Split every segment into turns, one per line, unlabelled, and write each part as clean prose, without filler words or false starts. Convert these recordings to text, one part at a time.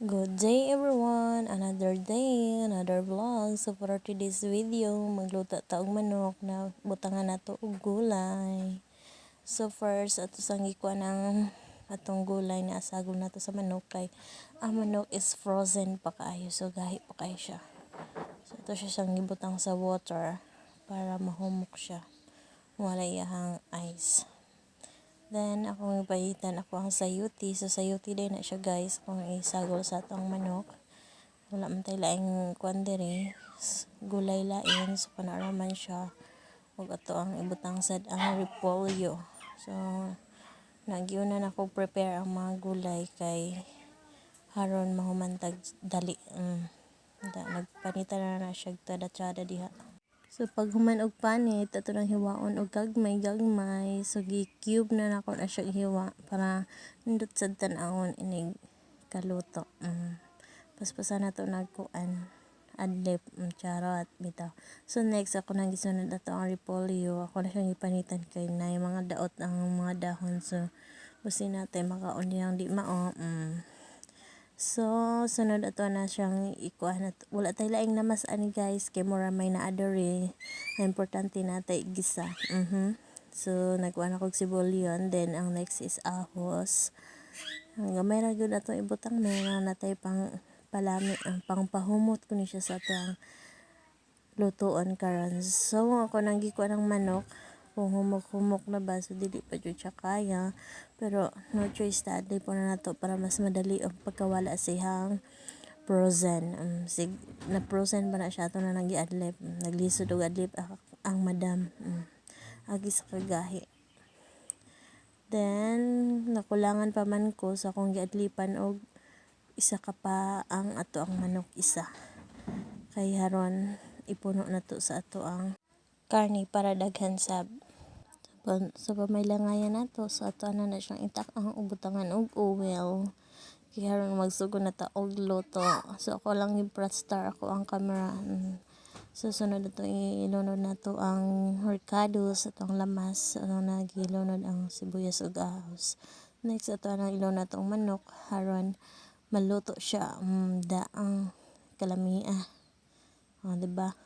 Good day everyone! Another day, another vlog. So for today's video, magluto ta og manok na butangan nato og gulay. So first, ato sang gikuha ng atong gulay na asagol nato sa manok kay ang manok is frozen pa kaayo. So gahi pa kayo siya. So ito siya siyang gibutang sa water para mahumok siya. Wala iyahang ice. Then, akong ipahitan ako ang sayuti. So, sayuti din na siya guys. Kung isagol sa atong manok. Wala man tayo laing kwan diri. Gulay lain. So, panaraman siya. Huwag ato ang ibutang sad ang repolyo. So, nagyunan ako prepare ang mga gulay kay haron mahumantag dali. Nagpanitan na siya tada-tada diha. So pag human og panit, ato nang hiwaon og gagmay. So gi-cube na nako na siya hiwa para nindot sad tan-awon inig kaluto. Paspasan nato nagkuan adlip charot bitaw. So next ako nang gisunod ato ang repolyo. Ako na siyang ipanitan kay nay mga daot ang mga dahon. So busin natin makaon diyang di mao. So, sunod ato na siyang ikuha na. Wala tayo laing namas ani guys. Kay mura may naadori. Importante na tayo igisa. So, nagkuha na kong sibulyon. Then, ang next is ahos. Ang gamay na yun ato ibutang. Mayroon na tayo pang palami. Pang pahumot ko ni siya sa ato ang lutuon karon. So, ako nang gikuha ng manok. Kung humok-humok na ba, so dili pa dyan siya kaya. Pero no choice, ta-adlay po na nato para mas madali ang pagkawala sihang frozen. Na frozen pa na siya, ito na nang i-adlip. Naglisod og adlip ang madam. Agi sa kagahi. Then, nakulangan pa man ko sa akong giadlipan og isa ka pa ang ato ang manok isa. Kay haron ipuno na to sa ato ang karni para daghan sab. Sa pamaylangayan nato sa ato na siyang itak ang ubutangan og oil. Kaya haron magsugo na ta og luto. So ako lang i-press star ako ang camera. So sunod na to ilunod na to ang horcados atong lamas. Nagilunod ang sibuyas ug ahos. Next ato na ilunod natong manok haron maluto siya daang kalamia. Diba?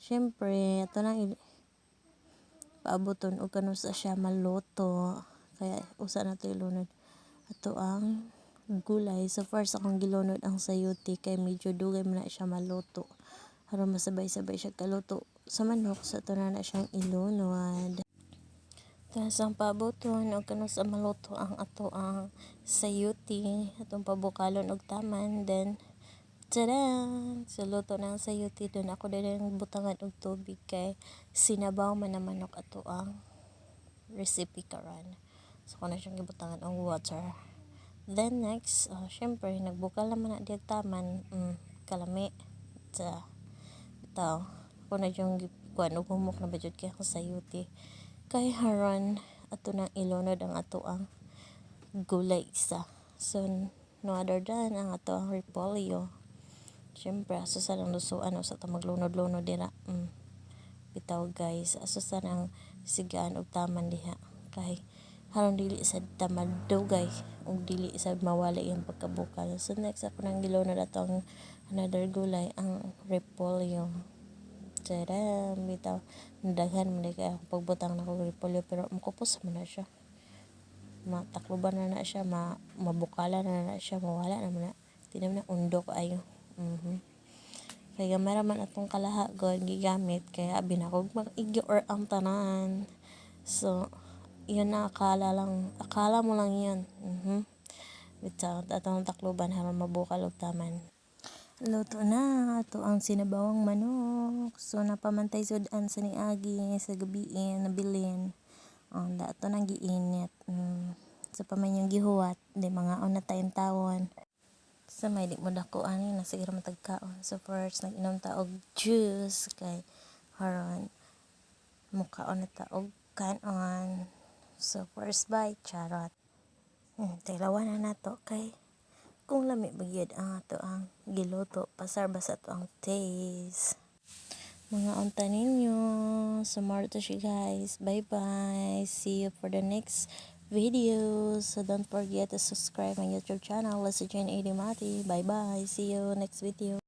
Syempre, ato nang paaboton og kano sa siya maluto. Kaya usa na to ilunod ato ang gulay. So first akong gilunod ang sayuti kay medyo dugay man na siya maluto. Haron masabay-sabay siya kaluto sa manok. So ato na siyang ilunod. Tapos ang paaboton og kano sa maluto ang ato ang sayuti. Atong pabukalon og taman. Then tada! So, luto na ang sayuti. Doon ako din ang butangan og tubig kay sinabaw man na manok ato ang recipe karon. So, ako na siyang gibutangan og water. Then, next, syempre, nagbukal naman na diyag taman. Kalami. Bitaw. Ako na siyang kuan og humok na badyod kay ang sayuti. Kay haron, ato nang ilunod ang ato ang gulay isa. So, no other than ang ato ang repolyo. Siyempre, aso sa lang lusuan o sa ta maglunod-lunod dira. Bitaw guys, aso sa nang sigaan og taman diha. Kay haron dili sa tamadugay og dili sa mawala yung pagkabukal. So next ako nang gilunod atong another gulay ang repolyo. Tada, bitaw. Nadaghan man kay ako pagbutang na kog repolyo pero makupos man na siya. Matakloban na siya, mabukalan na siya, mawala naman na. Tinam na undok ayo. Kaya gamay man atong kalaha god gigamit kaya binakog mag-igyo or ang tanan. So yun na akala mo lang yun. Bitaw atong takloban haron mabukal og taman. Luto na ato ang sinabawang manok. So napamantay sudan sa niagi sa gabi nabilin. Dato nang giinit. Sa pamanyang gihuwat di mga una tayong tawon. Sa may di mo dako ani na sige matagkaon. So first nag-inom ta og juice kay haron mukaon na ta og kanon. So first bite charot. Tilawan na nato kay kung lami bagyod ang ato ang giluto pasar basa ato ang taste. Mga unta ninyo. So more to siya guys. Bye bye. See you for the next videos. So don't forget to subscribe my YouTube channel. Let's join Edie Mati. Bye bye. See you next video.